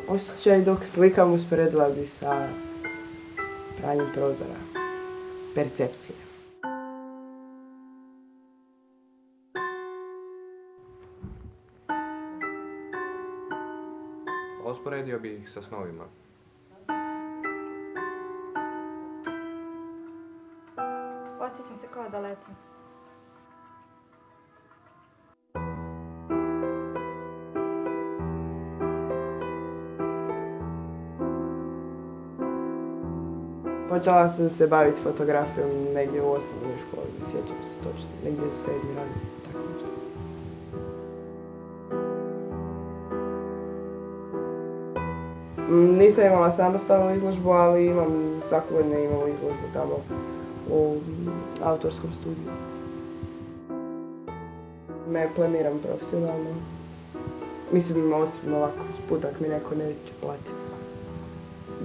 osjećaj dok slikam usporedila bi sa pranjem prozora. Percepcije. Usporedio bih ih sa snovima. Osjećam se kao da letim. Počela sam se baviti fotografijom negdje u osnovnoj školi, ne sjećam se točno, negdje u 7. razredu, tako nešto. Nisam imala samostalnu izložbu, ali svake godine imala izložbu tamo u autorskom studiju. Ne planiram profesionalno. Mislim, osim ovako, usput ak mi neko neće platiti.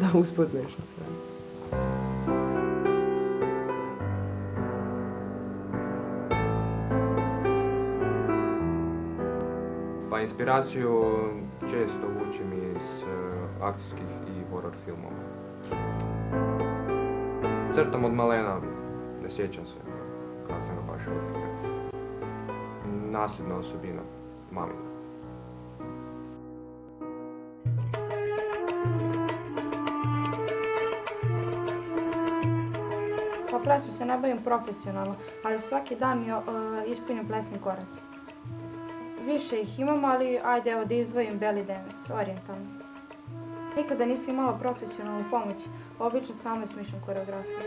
Da usput nešto napravim. Pa inspiraciju često vučem iz akcijskih i horror filmova. Crtam od malena, ne sjećam se kada sam ga baš otkrio. Nasljedna osobina, mamina. Pa plesom se ne bavim profesionalno, ali svaki dan mi ispunjam plesni koraci. Više ih imam, ali ajde evo da izdvojim belly dance, orijentalno. Nikada nisam imala profesionalnu pomoć, obično samo smišljam koreografiju.